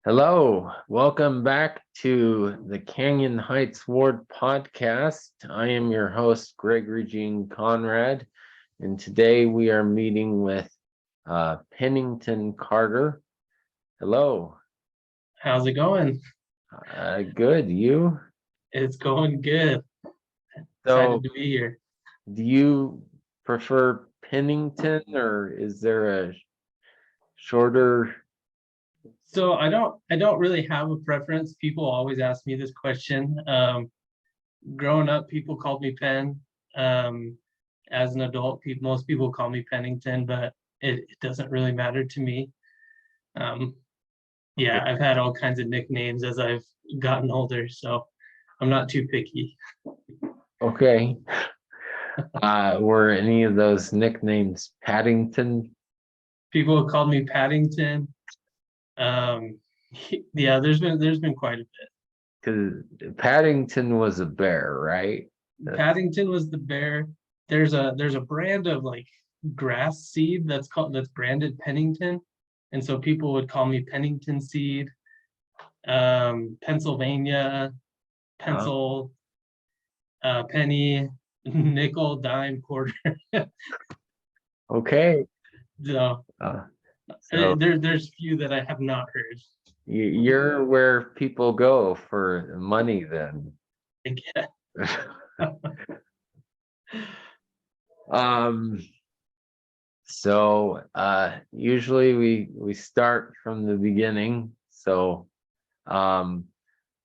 Hello, welcome back to the Canyon Heights Ward podcast. I am your host, Gregory Gene Conrad, and today we are meeting with Pennington Carter. Hello. How's it going? Good. You? It's going good. So, Excited to be here. do you prefer Pennington, or is there a shorter? So I don't really have a preference. People always ask me this question. Growing up, people called me Penn. As an adult, most people call me Pennington, but it doesn't really matter to me. Um, yeah, I've had all kinds of nicknames as I've gotten older, so I'm not too picky. Okay. Were any of those nicknames Paddington? People have called me Paddington. Um, yeah, there's been quite a bit. Because Paddington was a bear, right? Paddington was the bear. There's a brand of like grass seed that's branded Pennington, and so people would call me Pennington seed. Pennsylvania, Oh, pencil, penny, nickel, dime, quarter. okay. So Uh, so there's few that I have not heard. you're where people go for money then. I guess. Um, usually we start from the beginning. Um,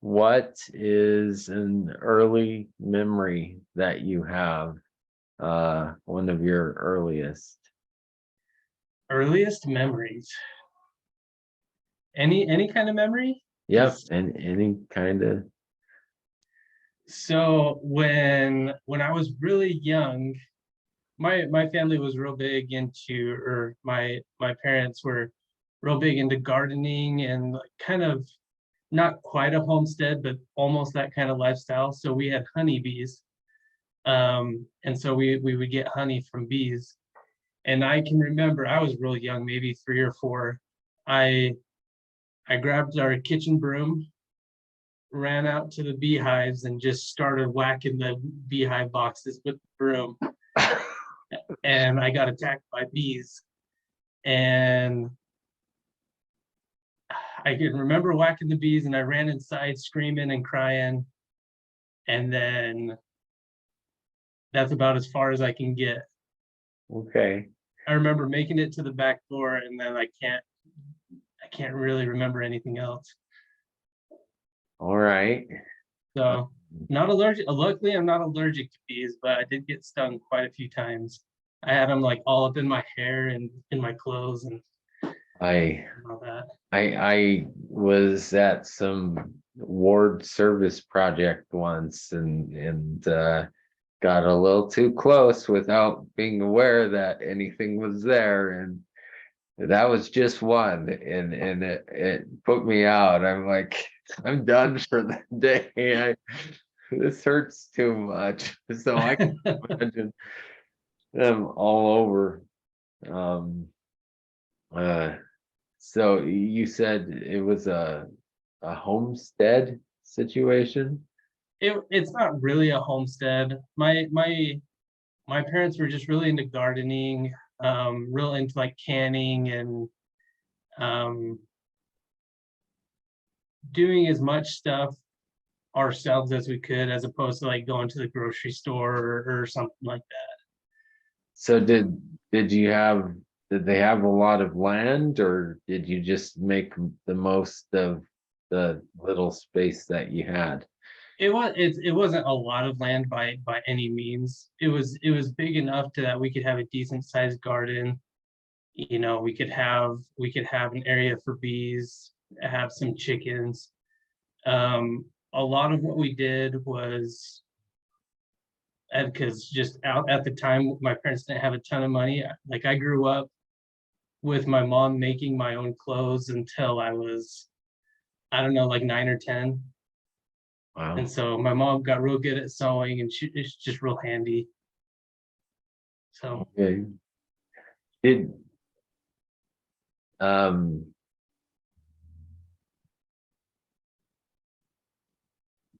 what is an early memory that you have? One of your earliest. Earliest memories. Any kind of memory? Yep, and any kind of. So when I was really young, my family was real big into, or my parents were real big into gardening and like kind of not quite a homestead, but almost that kind of lifestyle. So we had honeybees, and so we would get honey from bees. And I can remember I was real young, maybe 3 or 4. I I grabbed our kitchen broom, ran out to the beehives, and just started whacking the beehive boxes with the broom. And I got attacked by bees. And I can remember whacking the bees, and I ran inside screaming and crying. And then that's about as far as I can get. Okay. I remember making it to the back door, and then I can't really remember anything else. All right. So not allergic. Luckily, I'm not allergic to bees, but I did get stung quite a few times. I had them like all up in my hair and in my clothes and I all that. I was at some ward service project once and got a little too close without being aware that anything was there, and that was just one, and it put me out. I'm like, I'm done for the day. This hurts too much. So I can imagine them all over. Um uh so you said it was a homestead situation? It's not really a homestead. My parents were just really into gardening, real into like canning and um, doing as much stuff ourselves as we could, as opposed to like going to the grocery store or something like that. So did you have did they have a lot of land, or did you just make the most of the little space that you had? It wasn't a lot of land by any means. It was big enough to that we could have a decent sized garden. We could have an area for bees, have some chickens. A lot of what we did was, because just out at the time my parents didn't have a ton of money. Like I grew up with my mom making my own clothes until I was, I don't know, like 9 or 10. And Wow. so my mom got real good at sewing, and it's just real handy. So Okay. Did um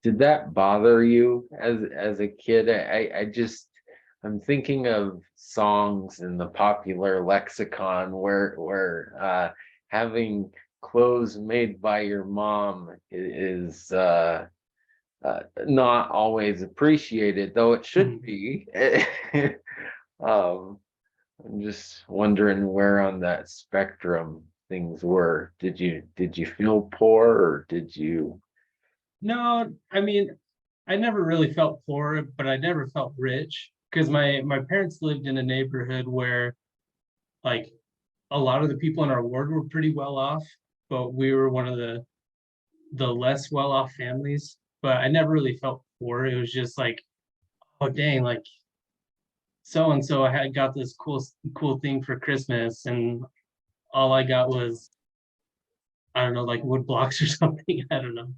did that bother you as a kid? I'm thinking of songs in the popular lexicon where having clothes made by your mom is not always appreciated, though it should Mhm. be. um I'm just wondering where on that spectrum things were. Did you feel poor, or did you? No, I mean, I never really felt poor, but I never felt rich because my parents lived in a neighborhood where like a lot of the people in our ward were pretty well off, but we were one of the less well off families. But I never really felt poor. It was just like, oh dang, like so and so I had got this cool thing for Christmas, and all I got was I don't know, like wood blocks or something. I don't know.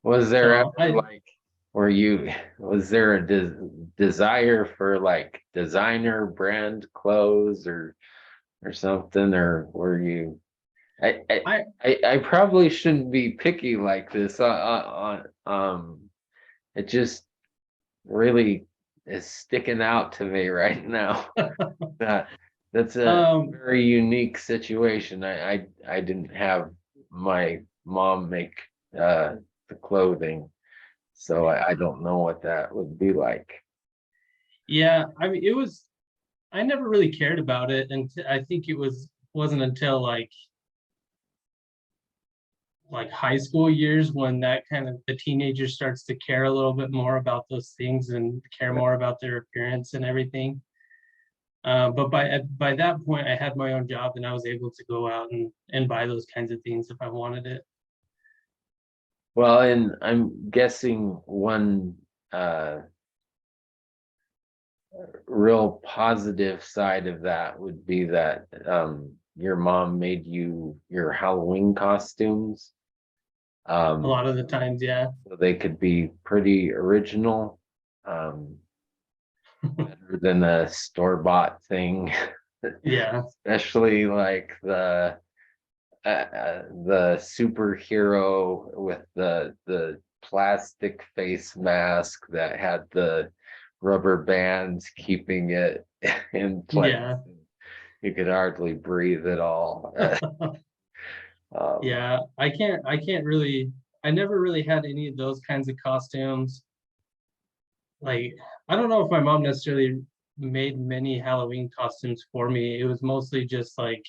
Was there So ever like, was there a desire for like designer brand clothes or something, or were you? I I I I probably shouldn't be picky like this. It just really is sticking out to me right now. That that's a um very unique situation. I didn't have my mom make the clothing, so I don't know what that would be like. yeah, I mean it was I never really cared about it, and I think it wasn't until like high school years when that kind of the teenager starts to care a little bit more about those things and care more about their appearance and everything. But by that point, I had my own job and I was able to go out and buy those kinds of things if I wanted it. Well, and I'm guessing one uh real positive side of that would be that your mom made you your Halloween costumes. A Um lot of the times, yeah, so they could be pretty original, um better than a store-bought thing. yeah, Especially like the superhero with the plastic face mask that had the rubber bands keeping it in place. yeah, You could hardly breathe at all. Um, yeah. I can't really. I never really had any of those kinds of costumes. Like, I don't know if my mom necessarily made many Halloween costumes for me. It was mostly just like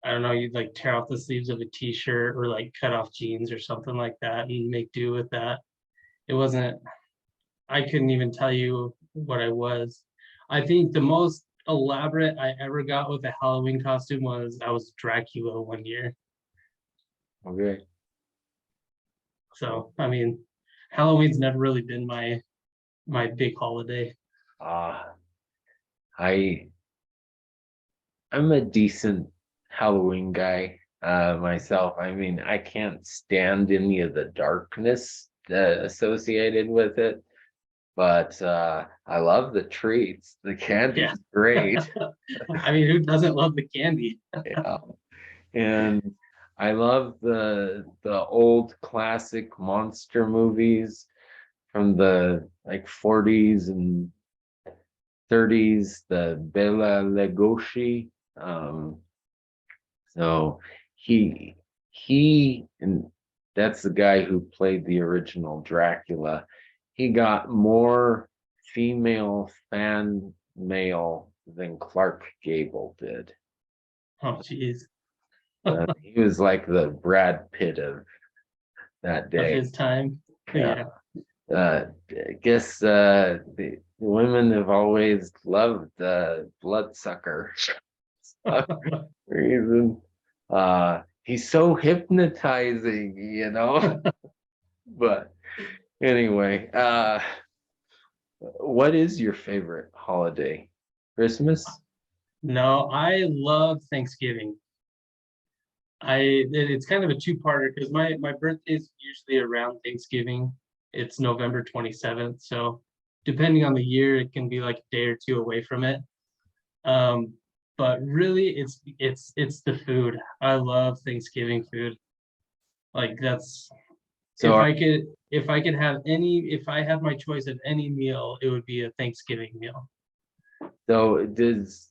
I don't know, you'd like tear off the sleeves of a t-shirt or like cut off jeans or something like that and make do with that. It wasn't, I couldn't even tell you what I was. I think the most elaborate I ever got with a Halloween costume was I was Dracula one year. okay. So, I mean, Halloween's never really been my big holiday. Uh, I I'm a decent Halloween guy myself. I mean, I can't stand any of the darkness associated with it, but I love the treats. The Yeah. candy's great. I mean, who doesn't love the candy? Yeah. And I love the old classic monster movies from the like 40s and 30s, the Bela Lugosi. Um, so he and that's the guy who played the original Dracula. He got more female fan mail than Clark Gable did. Oh, geez. He was like the Brad Pitt of that Of day. his time. Yeah. Yeah. I guess the women have always loved Bloodsucker for some reason. He's so hypnotizing. But anyway, what is your favorite holiday? Christmas? No, I love Thanksgiving. It's kind of a two-parter because my birthday is usually around Thanksgiving. It's November 27th, so depending on the year, it can be like a day or two away from it. Um, but really, it's the food. I love Thanksgiving food. Like that's So, if I could have any, if I had my choice of any meal, it would be a Thanksgiving meal. so does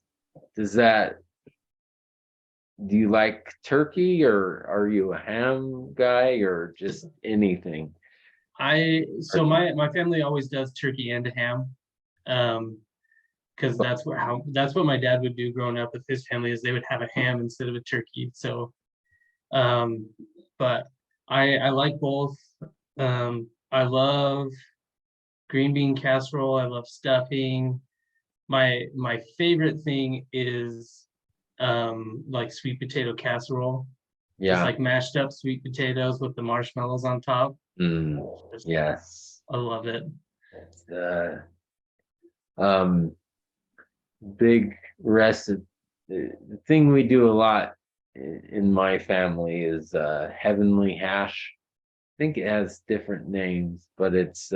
that, do you like turkey, or are you a ham guy, or just anything? So my family always does turkey and ham. Because that's what my dad would do growing up with his family, is they would have a ham instead of a turkey. So um but I like both. I love green bean casserole, I love stuffing. My favorite thing is like sweet potato casserole, just Yeah. like mashed up sweet potatoes with the marshmallows on top. Mm, Just, yes. I love it. Uh, um, big recipe. The thing we do a lot in my family is heavenly hash. I think it has different names, but it's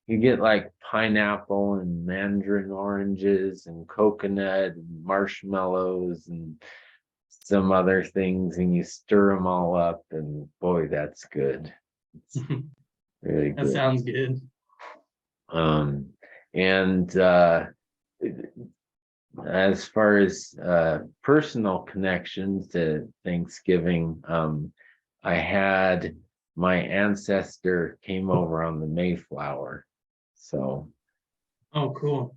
you get like pineapple and mandarin oranges and coconut and marshmallows and some other things, and you stir them all up, and boy, that's good. It's really That good. sounds good. Um, and as far as personal connections to Thanksgiving, I had my ancestor came over on the Mayflower. So Oh, cool.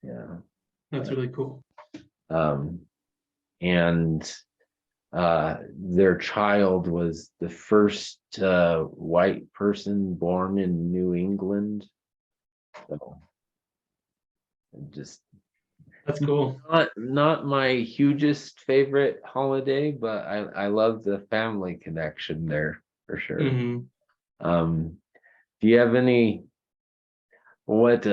yeah. That's really cool. Um, and their child was the first white person born in New England. So just That's cool. not my hugest favorite holiday, but I love the family connection there for sure. Hmm. Do you have any, what do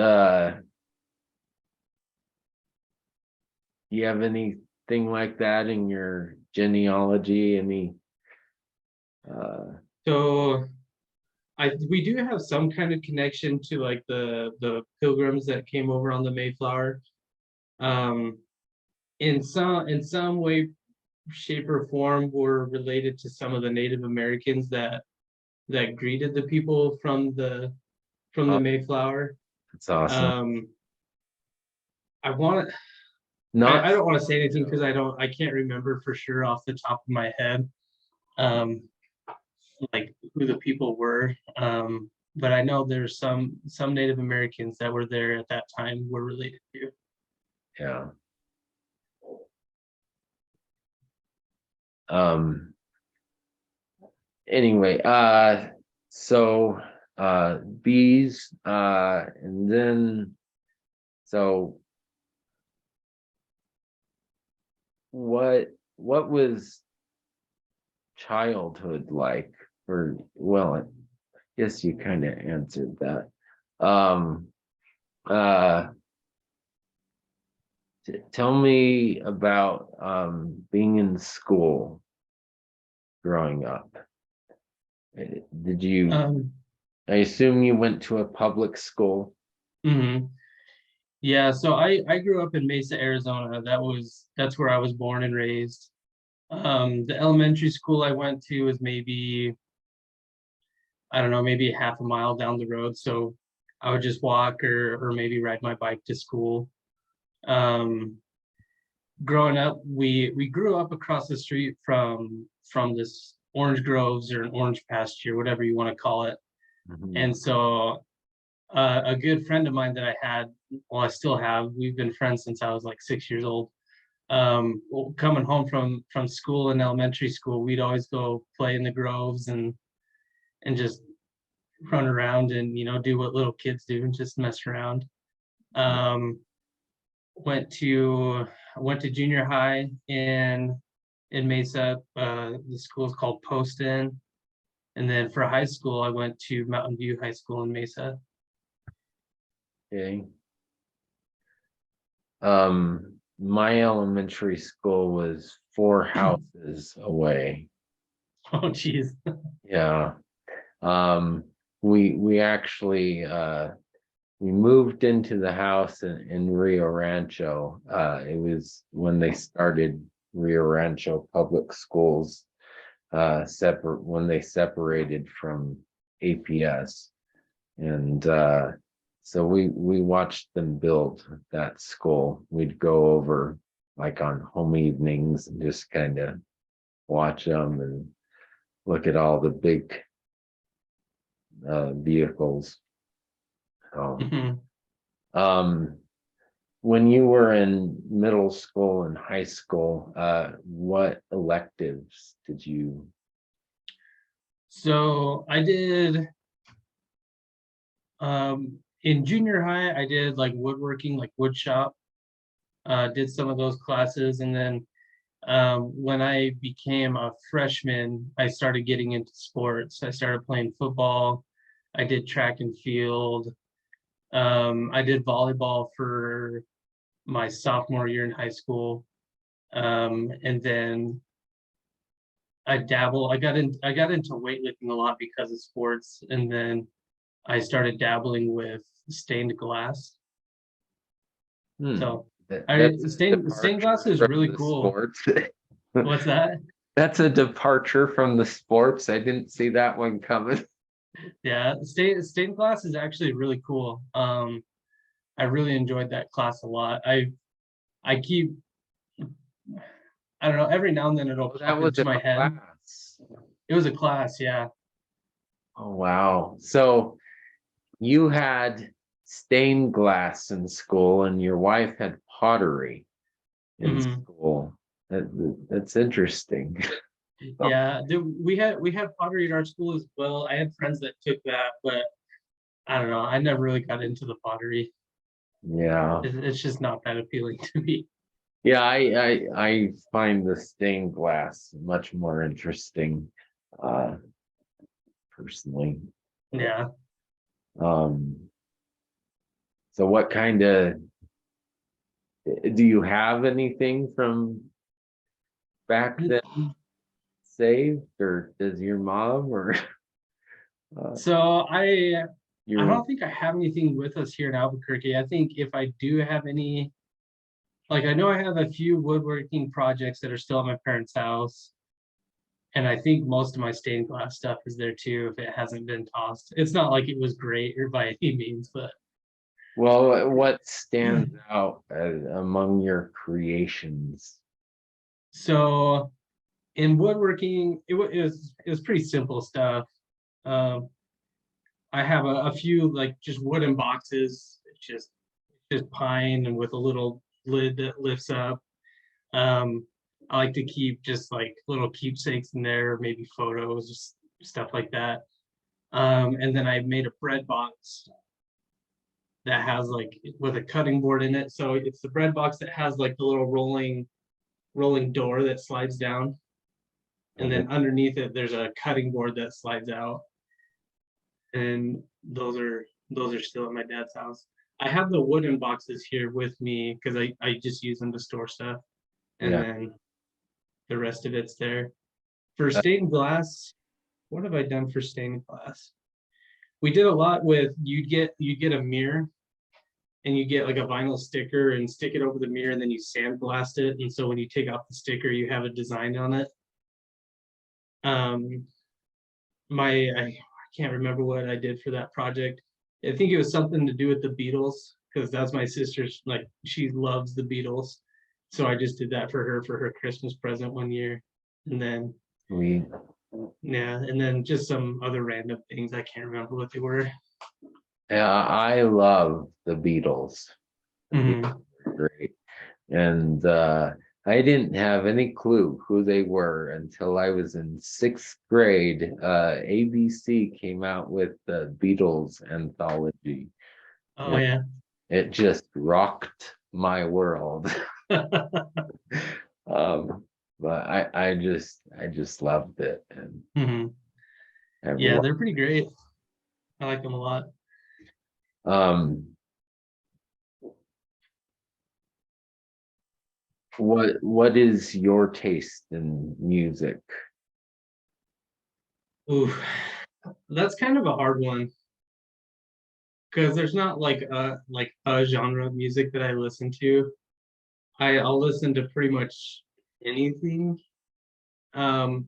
you have anything like that in your genealogy? Any So we do have some kind of connection to like the pilgrims that came over on the Mayflower. Um, in some way, shape, or form, were related to some of the Native Americans that greeted the people from the oh, Mayflower. that's awesome. Um, I want Not I don't want to say anything because I can't remember for sure off the top of my head. Um, like who the people were. But I know there's some Native Americans that were there at that time were related to. yeah. Um anyway, so bees, and then so what was childhood like for, well, I guess you kind of answered that. Um uh Tell me about being in school growing up. Did you, Um, I assume you went to a public school? mhm. Yeah, so I grew up in Mesa, Arizona. That's where I was born and raised. The elementary school I went to was maybe, I don't know, maybe half a mile down the road. So I would just walk or maybe ride my bike to school. Um, Growing up, we grew up across the street from this orange groves or an orange pasture, whatever you want to call it. Mhm. And so a good friend of mine that I had, well, I still have, we've been friends since I was like 6 years old. Well, coming home from school in elementary school, we'd always go play in the groves and just run around and do what little kids do and just mess around. Um, went to went to junior high in Mesa. The school is called Poston, and then for high school, I went to Mountain View High School in Mesa. Okay. My elementary school was 4 houses away. Oh, geez. Yeah. Um, we actually we moved into the house in Rio Rancho. It was when they started Rio Rancho public schools. when they separated from APS. And so we watched them build that school. We'd go over like on home evenings and just kind of watch them and look at all the big vehicles. So, when you were in middle school and high school, what electives did you? So I did in junior high, I did like woodworking, like wood shop. Did some of those classes, and then when I became a freshman, I started getting into sports. I started playing football. I did track and field. I did volleyball for my sophomore year in high school. And then I dabble. I got into weightlifting a lot because of sports, and then I started dabbling with stained glass. So That's a stained glass departure is from really the cool. sports. What's that? That's a departure from the sports. I didn't see that one coming. Yeah, stained glass is actually really cool. I really enjoyed that class a lot. I keep, I don't know, every now and then it'll That pop was into a my head. class. It was a class, yeah. Oh, wow. So you had stained glass in school and your wife had pottery in Hmm. school. That's interesting. Yeah, we had pottery at our school as well. I had friends that took that, but I don't know. I never really got into the pottery. Yeah. It's just not that appealing to me. Yeah, I find the stained glass much more interesting, uh, personally. Yeah. Um, so what kind of do you have anything from back then saved, or does your mom or So I your don't think I have anything with us here in Albuquerque. I think if I do have any, like I know I have a few woodworking projects that are still at my parents' house. And I think most of my stained glass stuff is there too, if it hasn't been tossed. It's not like it was great or by any means, but well, what stands out among your creations? so in woodworking, it was pretty simple stuff. Um, I have a few like just wooden boxes. It's just pine and with a little lid that lifts up. I like to keep just like little keepsakes in there, maybe photos, just stuff like that. And then I made a bread box that has like with a cutting board in it. So it's the bread box that has like the little rolling door that slides down. And then underneath it, there's a cutting board that slides out. And those are still at my dad's house. I have the wooden boxes here with me because I just use them to store stuff. And Yeah. then the rest of it's there. For stained glass, what have I done for stained glass? We did a lot with you get a mirror and you get like a vinyl sticker and stick it over the mirror and then you sandblast it. And so when you take off the sticker, you have a design on it. Um, I can't remember what I did for that project. I think it was something to do with the Beatles because that's my sister's like she loves the Beatles. So I just did that for her Christmas present one year. And then We yeah, and then just some other random things. I can't remember what they were. Yeah, I love the Beatles. The Mhm. Beatles are great. And I didn't have any clue who they were until I was in sixth grade. ABC came out with the Beatles anthology. Oh And yeah. it just rocked my world. um, but I just loved it. And Mhm. Yeah, everyone they're pretty great. I like them a lot. um what is your taste in music? Ooh, that's kind of a hard one because there's not like a genre of music that I listen to. I'll listen to pretty much anything. Um,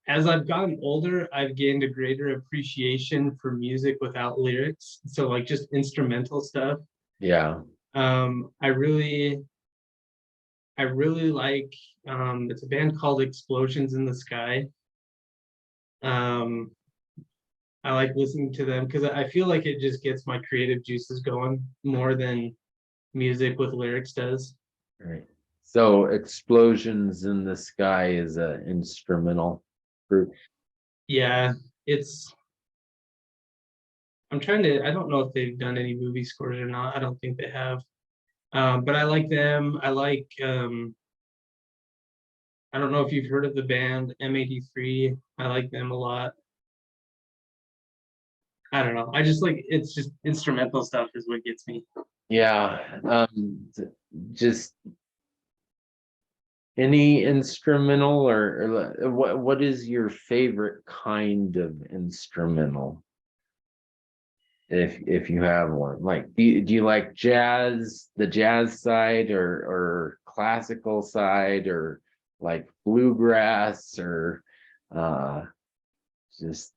as I've gotten older, I've gained a greater appreciation for music without lyrics. So like just instrumental stuff. Yeah. I really like it's a band called Explosions in the Sky. Um, I like listening to them because I feel like it just gets my creative juices going more than music with lyrics does. Right. So Explosions in the Sky is an instrumental group. Yeah, it's I don't know if they've done any movie scores or not. I don't think they have. But I like them. I don't know if you've heard of the band M83. I like them a lot. I don't know. I just like it's just instrumental stuff is what gets me. Yeah. Just any instrumental or what is your favorite kind of instrumental? If you have one, like do you like jazz, the jazz side or classical side or like bluegrass or uh just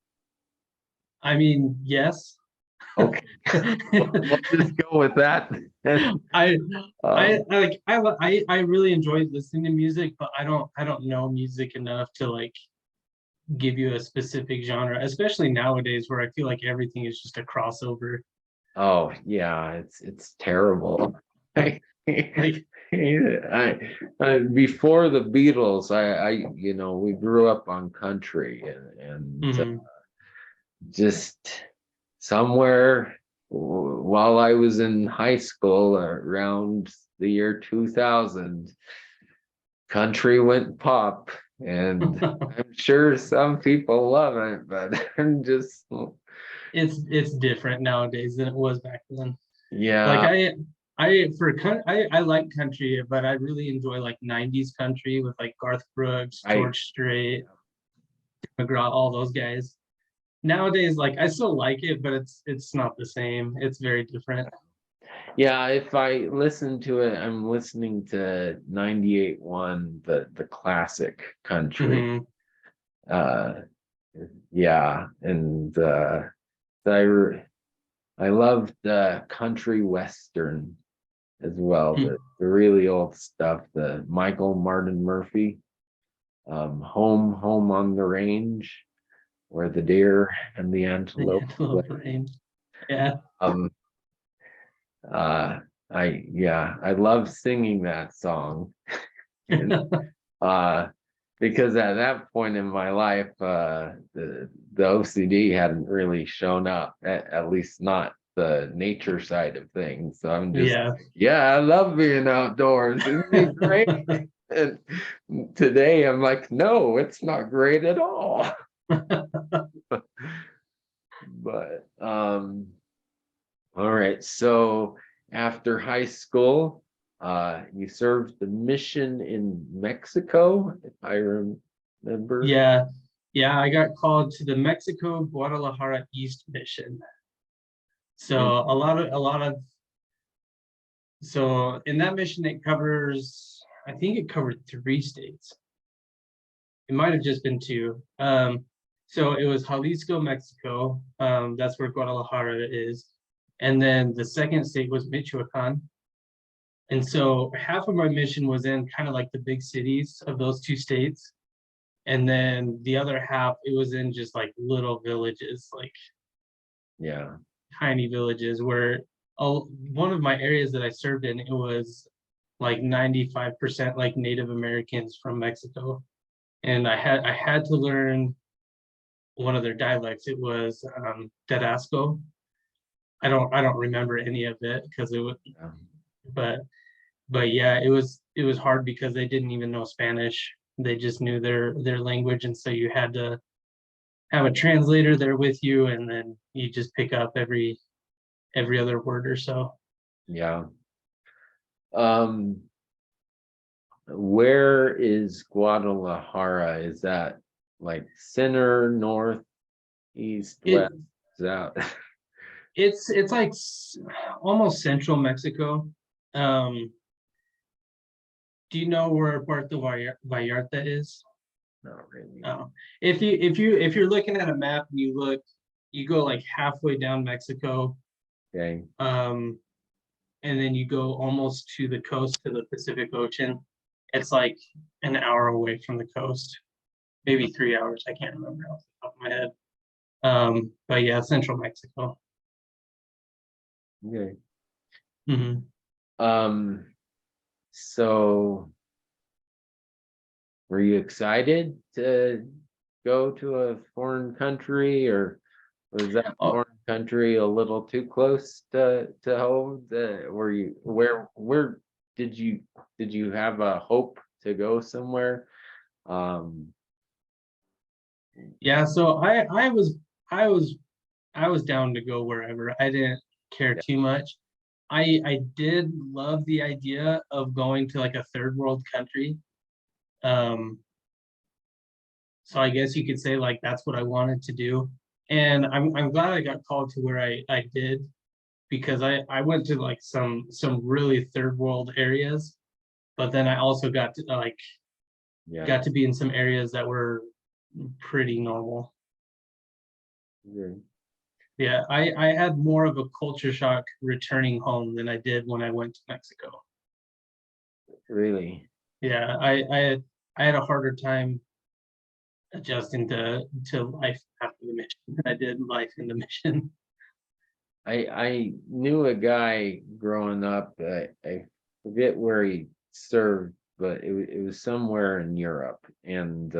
I mean, yes. okay. We'll just go with that. I I um, like I really enjoy listening to music, but I don't know music enough to like give you a specific genre, especially nowadays where I feel like everything is just a crossover. oh yeah, it's terrible. I, Like, before the Beatles, we grew up on country and mhm. just somewhere while I was in high school around the year 2000, country went pop, and I'm sure some people love it, but I'm just, It's different nowadays than it was back then. Like yeah, I like country, but I really enjoy like 90s country with like Garth Brooks, I George Strait, McGraw, all those guys. Nowadays, like I still like it, but it's not the same. It's very different. yeah, if I listen to it, I'm listening to 98.1, the classic country. Hmm. Uh yeah, and I I love the country western as well, the really old stuff, the Michael Martin Murphy, home on the range, where the deer and the The antelope Antelope play. Range. Yeah. Um, I love singing that song, and uh, because at that point in my life, the OCD hadn't really shown up, at least not the nature side of things. So I'm just, Yeah. yeah, I love being outdoors. Isn't it great? And today I'm like, no, it's not great at all. But all right. So after high school, you served the mission in Mexico, if I remember. Yeah. Yeah, I got called to the Mexico Guadalajara East mission. So Mm, a lot of so in that mission it covers I think it covered three states. It might have just been two. So it was Jalisco, Mexico. That's where Guadalajara is. And then the second state was Michoacan. And so half of my mission was in kind of like the big cities of those two states. And then the other half, it was in just like little villages, like yeah, tiny villages where one of my areas that I served in, it was like 95% like Native Americans from Mexico. And I had to learn one of their dialects. It was Tarasco. I don't remember any of it because it was yeah, but but yeah, it was hard because they didn't even know Spanish. They just knew their language, and so you had to have a translator there with you, and then you just pick up every other word or so. yeah. Um, where is Guadalajara? Is that like center, north, east, It west, south? it's like almost central Mexico. Um, do you know where Puerto Vallarta is? not really. No. If you're looking at a map and you go like halfway down Mexico, Okay, and then you go almost to the coast to the Pacific Ocean. It's like an hour away from the coast, maybe 3 hours. I can't remember off the top of my head. But yeah, central Mexico. okay. Hmm. Um, so were you excited to go to a foreign country, or was that Oh, foreign country a little too close to home? Were you where did you have a hope to go somewhere? Um, yeah. So I was I was down to go wherever. I didn't care yeah, too much. I did love the idea of going to like a third world country. Um, so I guess you could say like that's what I wanted to do. And I'm glad I got called to where I did, because I went to like some really third world areas, but then I also yeah, got to be in some areas that were pretty normal. yeah, Yeah, I had more of a culture shock returning home than I did when I went to Mexico. really. Yeah, I had a harder time adjusting to life after the mission than I did life in the mission. I knew a guy growing up. I forget where he served, but it was somewhere in Europe, and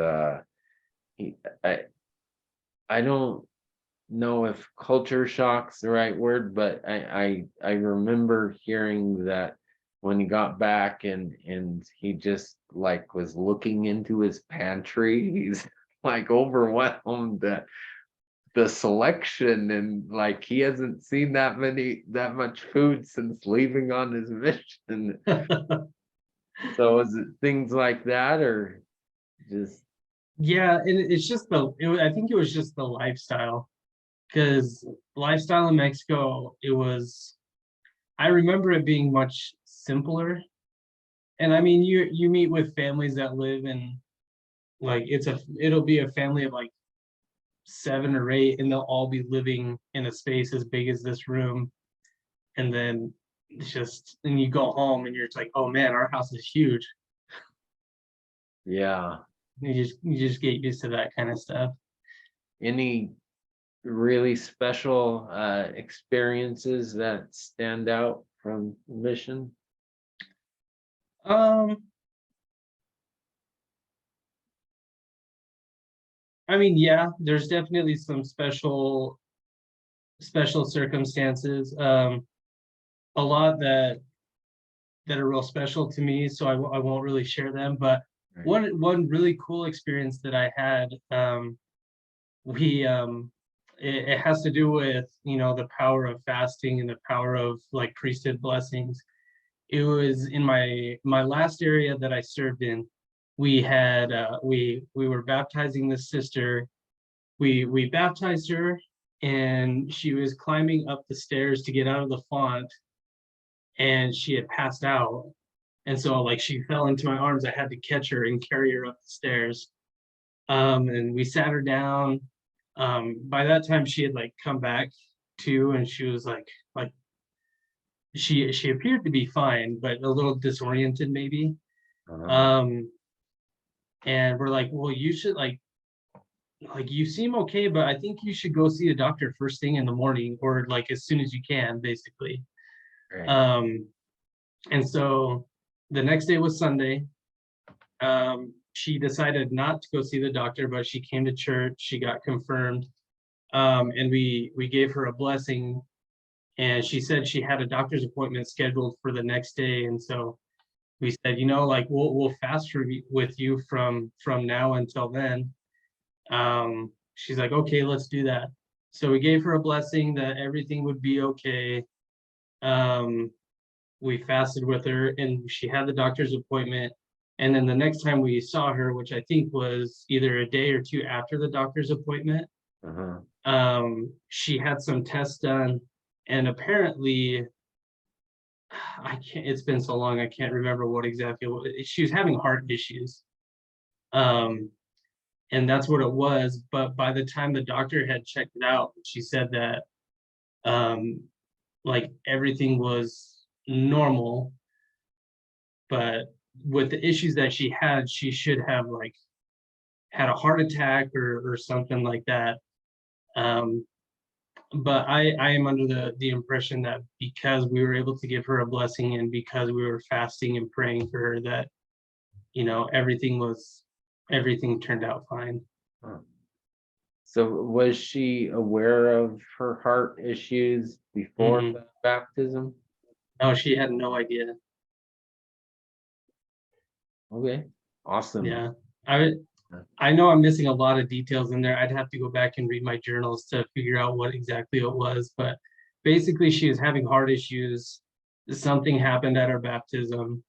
he I don't know if culture shock's the right word, but I remember hearing that when he got back and he just like was looking into his pantry, he's like overwhelmed that the selection, and like he hasn't seen that much food since leaving on his mission. So is it things like that, or just Yeah, and it's just I think it was just the lifestyle, because lifestyle in Mexico, I remember it being much simpler. And I mean, you meet with families that live in like it'll be a family of like 7 or 8, and they'll all be living in a space as big as this room. And then and you go home and you're just like, oh man, our house is huge. yeah, You just get used to that kind of stuff. any really special experiences that stand out from the mission? Um, I mean, yeah, there's definitely some special circumstances. A lot that are real special to me, so I won't really share them. But Right. one really cool experience that I had, we it has to do with the power of fasting and the power of like priesthood blessings. It was in my last area that I served in. We had we were baptizing this sister. We baptized her, and she was climbing up the stairs to get out of the font, and she had passed out. And so like she fell into my arms. I had to catch her and carry her up the stairs. And we sat her down. By that time she had like come back to, and she was like she appeared to be fine, but a little disoriented maybe. Uh-huh. Um, and we're like, well, you should like you seem okay, but I think you should go see a doctor first thing in the morning, or like as soon as you can, basically. Right. Um, and so the next day was Sunday. She decided not to go see the doctor, but she came to church. She got confirmed, and we gave her a blessing. And she said she had a doctor's appointment scheduled for the next day, and so we said, like we'll fast with you from now until then. She's like, okay, let's do that. So we gave her a blessing that everything would be okay. Um, we fasted with her, and she had the doctor's appointment. And then the next time we saw her, which I think was either a day or two after the doctor's appointment, Uh-huh. she had some tests done, and apparently, I can't. It's been so long, I can't remember what exactly. She was having heart issues. Um, and that's what it was. But by the time the doctor had checked it out, she said that um, like everything was normal, but with the issues that she had, she should have like had a heart attack or something like that. Um, but I am under the impression that because we were able to give her a blessing and because we were fasting and praying for her, that everything turned out fine. Huh. So was she aware of her heart issues before Mm-mm. the baptism? No, she had no idea. Okay, awesome. Yeah. I I know I'm missing a lot of details in there. I'd have to go back and read my journals to figure out what exactly it was, but basically she was having heart issues. Something happened at her baptism,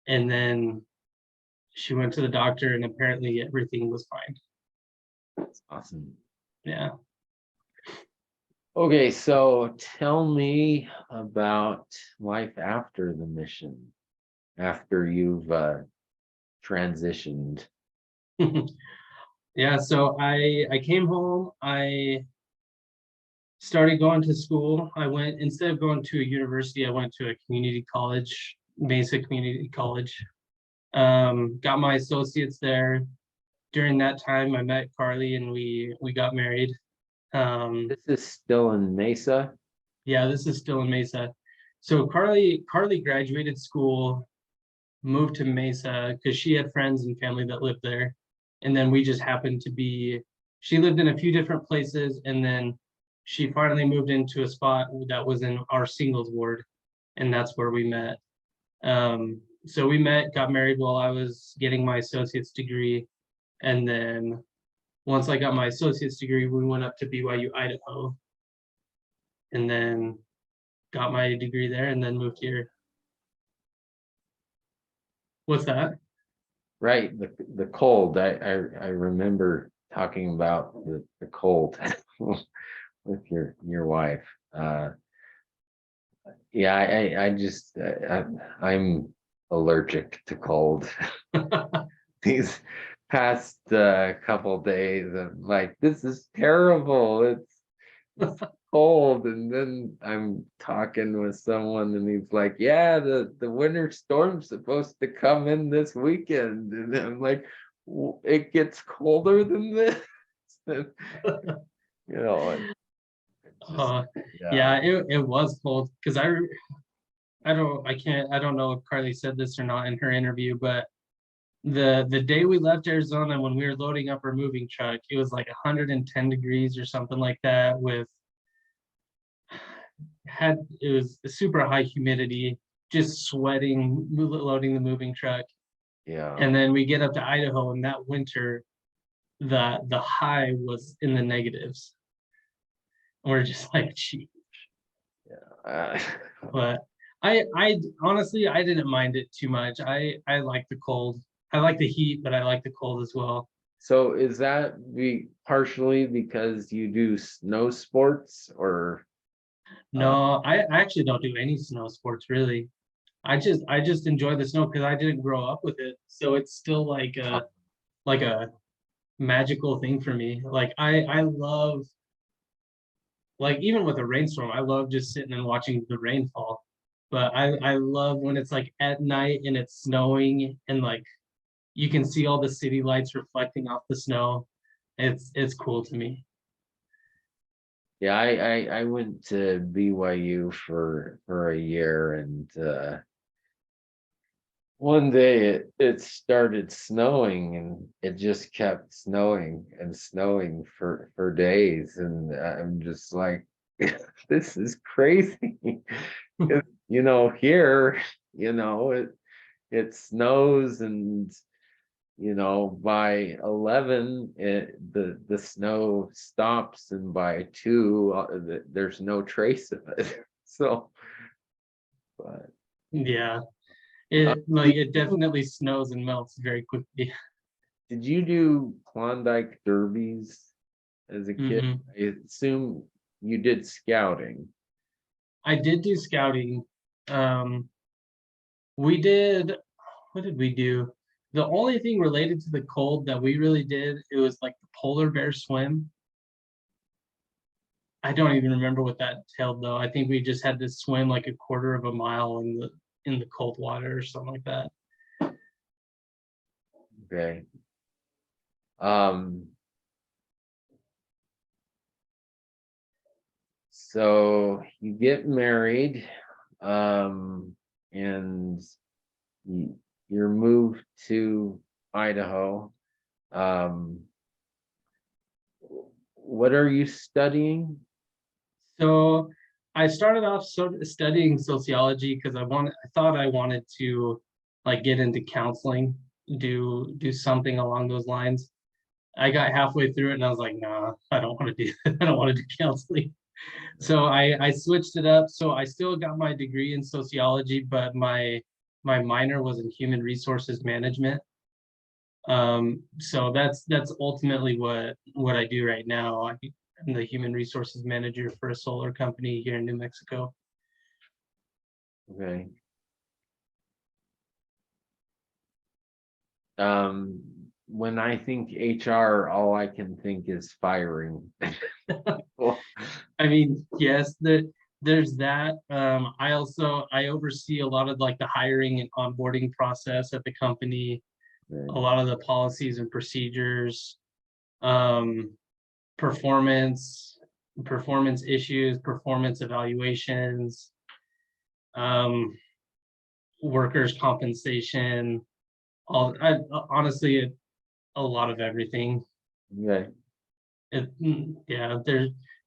and then she went to the doctor and apparently everything was fine. That's awesome. Yeah. Okay, so tell me about life after the mission, after you've transitioned. Yeah, so I came home, I started going to school. I went instead of going to a university, I went to a community college, basic community college. Got my associates there. During that time, I met Carly and we got married. Um, This is still in Mesa. yeah, this is still in Mesa. So Carly graduated school, moved to Mesa because she had friends and family that lived there. And then we just happened to be, she lived in a few different places, and then she finally moved into a spot that was in our singles ward, and that's where we met. So we met, got married while I was getting my associate's degree, and then once I got my associate's degree, we went up to BYU, Idaho, and then got my degree there, and then moved here. What's that? Right, the cold. I remember talking about the cold with your wife. Yeah, I just I'm allergic to cold. These past couple days, I'm like, this is terrible. It's cold, and then I'm talking with someone, and he's like, "Yeah, the winter storm's supposed to come in this weekend," and I'm like, It gets colder than this." And, you know, it's just Uh, yeah, yeah, it was cold because I don't know if Carly said this or not in her interview, but the day we left Arizona when we were loading up our moving truck, it was like 110 degrees or something like that with had it was super high humidity, just sweating, loading the moving truck. yeah, And then we get up to Idaho and that winter the high was in the negatives. And we're just like, gee. uh, But I honestly I didn't mind it too much. I like the cold. I like the heat, but I like the cold as well. So is that partially because you do snow sports or uh No, I actually don't do any snow sports really. I just enjoy the snow because I didn't grow up with it. So it's still like a magical thing for me. Like I love like even with a rainstorm, I love just sitting and watching the rain fall. But I love when it's like at night and it's snowing and like you can see all the city lights reflecting off the snow. It's cool to me. yeah, I went to BYU for a year, and one day it started snowing, and it just kept snowing and snowing for days, and I'm just like, this is crazy. 'Cause, here, it snows, and by 11 the snow stops, and by 2 there's no trace of it. So, but Yeah. uh, It definitely snows and melts very quickly. did you do Klondike derbies as a kid? Hmm. I assume you did scouting. I did do scouting. We did, what did we do? The only thing related to the cold that we really did, it was like the polar bear swim. I don't even remember what that entailed though. I think we just had to swim like a quarter of a mile in the cold water or something like that. Okay. Um, so you get married, and you're moved to Idaho. Um, what are you studying? So I started off studying sociology because I thought I wanted to like get into counseling, do something along those lines. I got halfway through it and I was like, nah, I don't want to do I don't want to do counseling. So I switched it up. So I still got my degree in sociology, but my minor was in human resources management. So that's ultimately what I do right now. I'm the human resources manager for a solar company here in New Mexico. Okay. Um, when I think HR, all I can think is firing. Well, I mean, yes, there's that. I oversee a lot of like the hiring and onboarding process at the company, a okay. lot of the policies and procedures, um, performance, performance issues, performance evaluations, um, workers' compensation, honestly, a lot of everything. Okay. Yeah,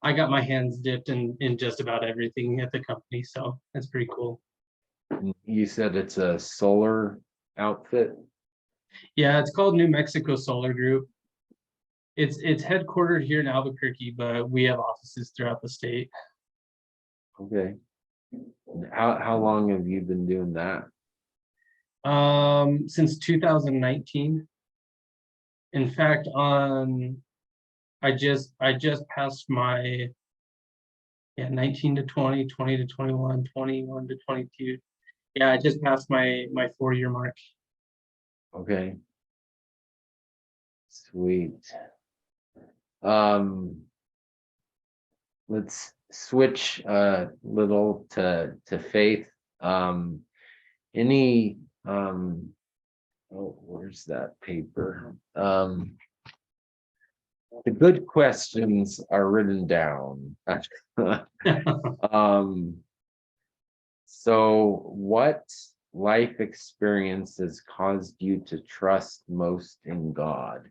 I got my hands dipped in just about everything at the company, so that's pretty cool. You said it's a solar outfit. Yeah, it's called New Mexico Solar Group. It's headquartered here in Albuquerque, but we have offices throughout the state. Okay. How long have you been doing that? Since 2019. In fact, I just passed my, yeah, 19 to 20, 20 to 21, 21 to 22. Yeah, I just passed my 4-year mark. Okay. Sweet. Um, let's switch a little to faith. Um, any oh, where's that paper? The good questions are written down. Um, so what life experience has caused you to trust most in God?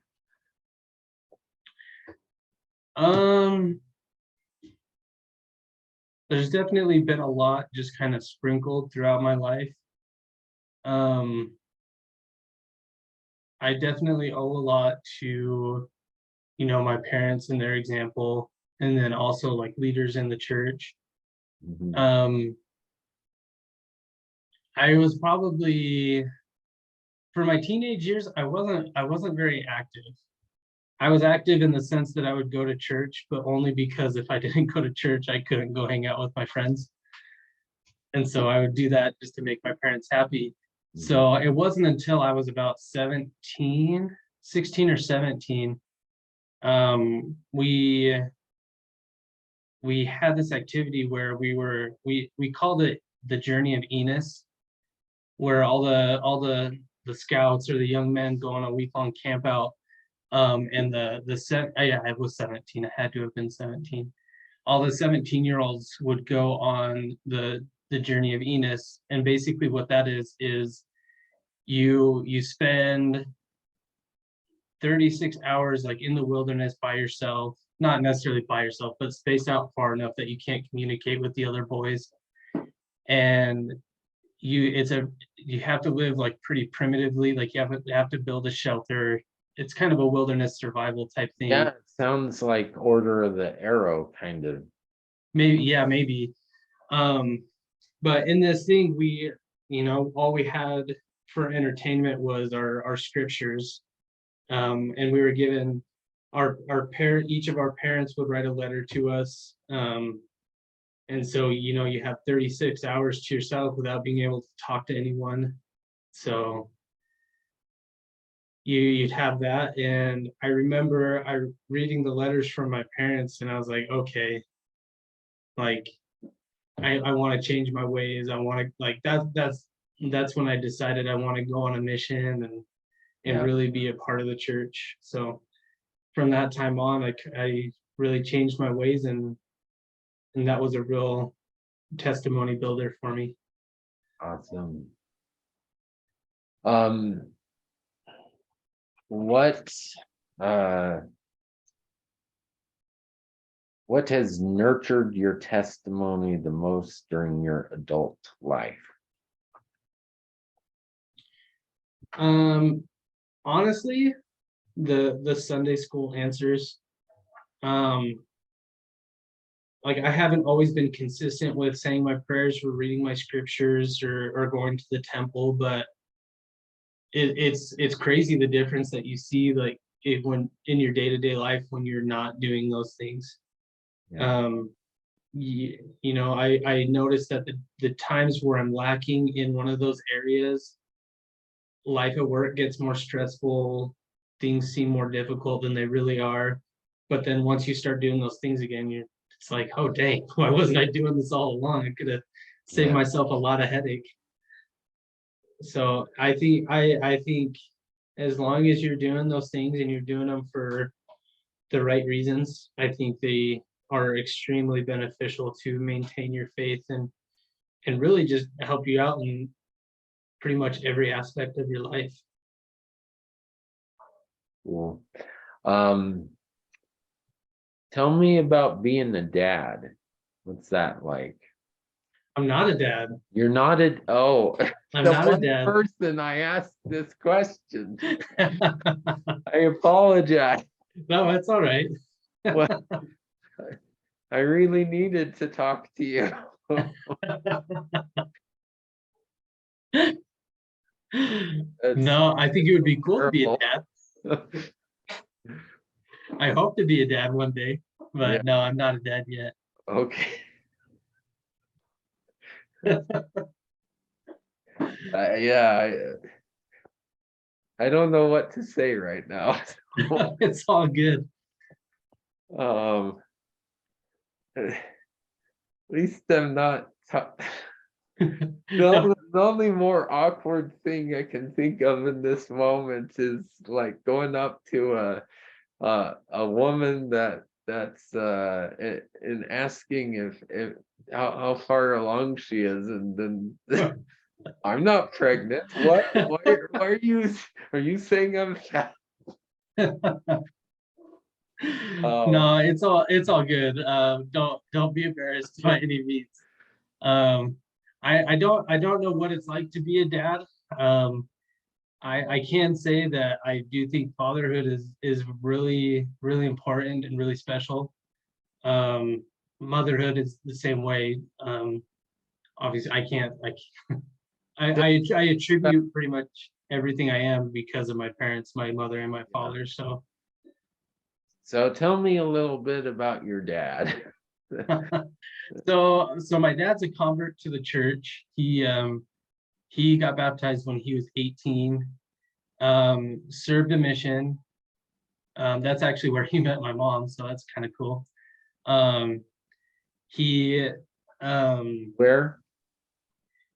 Um, there's definitely been a lot just kind of sprinkled throughout my life. Um, I definitely owe a lot to, my parents and their example, and then also like leaders in the church. Mhm. Um, I was probably for my teenage years, I wasn't very active. I was active in the sense that I would go to church, but only because if I didn't go to church, I couldn't go hang out with my friends. And so I would do that just to make my parents happy. Mhm. So it wasn't until I was about 17, 16 or 17, we had this activity where we called it the Journey of Enos, where all the scouts or the young men go on a week-long camp out. And yeah, I was 17. I had to have been 17. All the 17-year-olds would go on the Journey of Enos, and basically what that is you spend 36 hours like in the wilderness by yourself, not necessarily by yourself, but spaced out far enough that you can't communicate with the other boys. And you have to live like pretty primitively, like you have to build a shelter. It's kind of a wilderness survival type Yeah, thing. it sounds like Order of the Arrow kind of. Maybe, yeah, maybe. Um, but in this thing, all we had for entertainment was our scriptures. And we were given our parent, each of our parents would write a letter to us. And so, you have 36 hours to yourself without being able to talk to anyone. So you'd have that. And I remember I reading the letters from my parents, and I was like, okay, like I want to change my ways. I want to like that's when I decided I want to go on a mission and Yeah, really be a part of the church. So from that time on, I really changed my ways, and that was a real testimony builder for me. awesome. Um, what uh what has nurtured your testimony the most during your adult life? Um, Honestly, the Sunday school answers. Um, like I haven't always been consistent with saying my prayers or reading my scriptures or going to the temple, but it's crazy the difference that you see like when in your day-to-day life when you're not doing those things. Yeah, Um, you know, I noticed that the times where I'm lacking in one of those areas, life at work gets more stressful, things seem more difficult than they really are. But then once you start doing those things again, it's like, oh dang, why wasn't I doing this all along? I could have saved yeah. myself a lot of headache. So I think as long as you're doing those things and you're doing them for the right reasons, I think they are extremely beneficial to maintain your faith and really just help you out in pretty much every aspect of your life. Cool. Um, tell me about being a dad. What's that like? I'm not a dad. You're not a oh, I'm the not a one dad. person I asked this question. I apologize. No, that's all right. Well, I really needed to talk to you. That's No, I think it would be cool to be a terrible. dad. I hope to be a dad one day, Yeah, but no, I'm not a dad yet. okay. Yeah, I don't know what to say right now. It's all good. Um, at least I'm not. No, The only more awkward thing I can think of in this moment is like going up to a woman that's and asking if how far along she is, and then I'm not pregnant. What? Why are you saying I'm fat? Um, no, it's all good. Don't be embarrassed by any means. Um, I don't know what it's like to be a dad. Um, I can say that I do think fatherhood is really important and really special. Um, Motherhood is the same way. Obviously, I attribute pretty much everything I am because of my parents, my mother and my yeah. father. So, So tell me a little bit about your dad. so my dad's a convert to the church. He got baptized when he was 18. Served a mission. That's actually where he met my mom, so that's kind of cool. Um, he Where?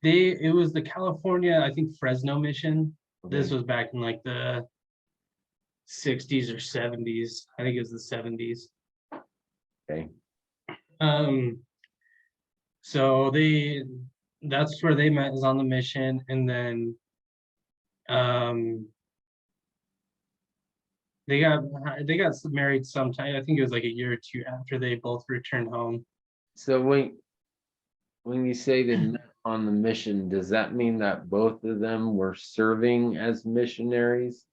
it was the California, I think Fresno mission. This Okay. was back in like the 60s or 70s. I think it was the 70s. Okay. Um, so that's where they met, is on the mission, and then um they got they got married sometime. I think it was like a year or two after they both returned home. So when you say they met on the mission, does that mean that both of them were serving as missionaries?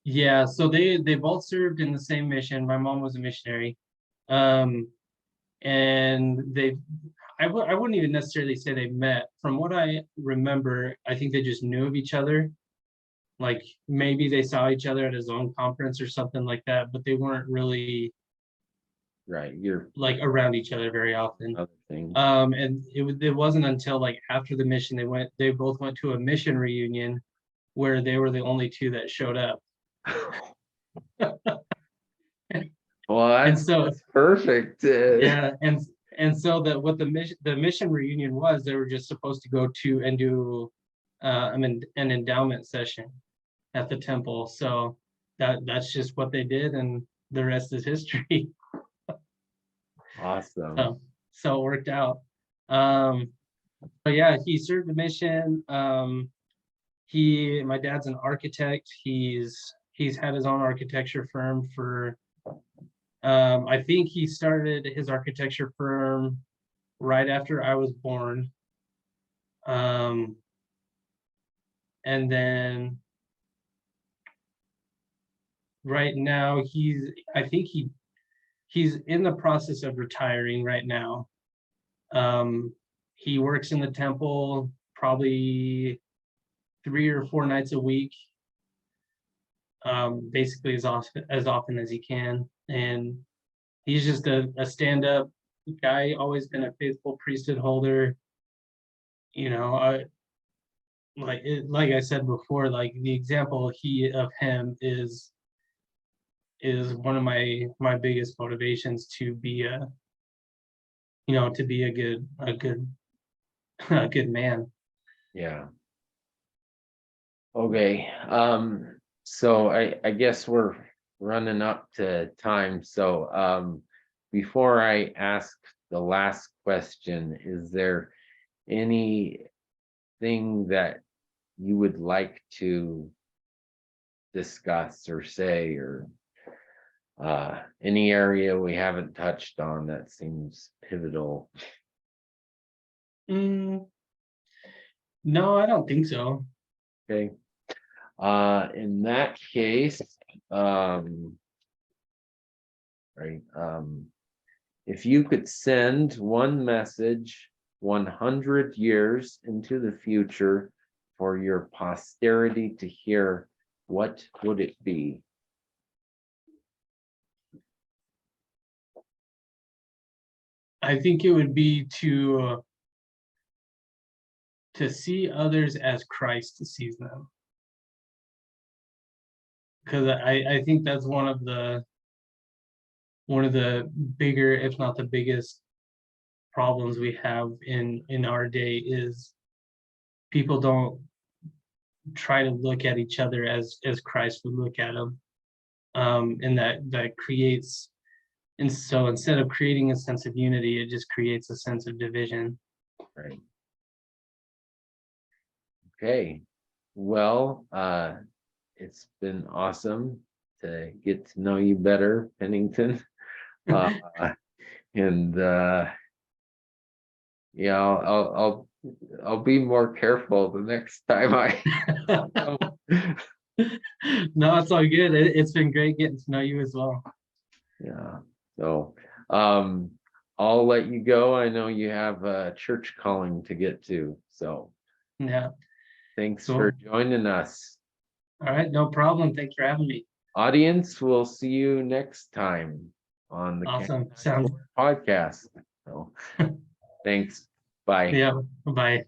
Yeah, so they both served in the same mission. My mom was a missionary. Um, and I wouldn't even necessarily say they met. From what I remember, I think they just knew of each other. Like maybe they saw each other at a zone conference or something like that, but they weren't really Right. Your like around each other very often. other thing. And it wasn't until like after the mission they both went to a mission reunion where they were the only two that showed up. Well, And that's, so, that's perfect. yeah, and so that what the mission reunion was, they were just supposed to go to and do an endowment session at the temple. So that's just what they did, and the rest is history. Awesome. So it worked out. But yeah, he served the mission. My dad's an architect. He's had his own architecture firm for I think he started his architecture firm right after I was born. And then right now I think he's in the process of retiring right now. He works in the temple probably 3 or 4 nights a week, basically as often as he can. And he's just a stand-up guy, always been a faithful priesthood holder. You know, like I said before, like the example of him is one of my biggest motivations to be to be a good a good man. Yeah. Okay. So I guess we're running up to time. So before I ask the last question, is there anything that you would like to discuss or say, or any area we haven't touched on that seems pivotal? No, I don't think so. Okay. In that case, right, if you could send one message 100 years into the future for your posterity to hear, what would it be? I think it would be to see others as Christ sees them, because I think that's one of the bigger, if not the biggest, problems we have in our day is people don't try to look at each other as Christ would look at them, and that creates. And so instead of creating a sense of unity, it just creates a sense of division. Right. Okay. Well, it's been awesome to get to know you better, Pennington. Uh, and yeah, I'll be more careful the next time I. No, it's all good. It's been great getting to know you as well. Yeah. So I'll let you go. I know you have a church calling to get to. So Yeah. thanks Cool. for joining us. All right, no problem. Thanks for having me. Audience, we'll see you next time on the Awesome. Sounds podcast. So thanks. Bye. yeah. Bye.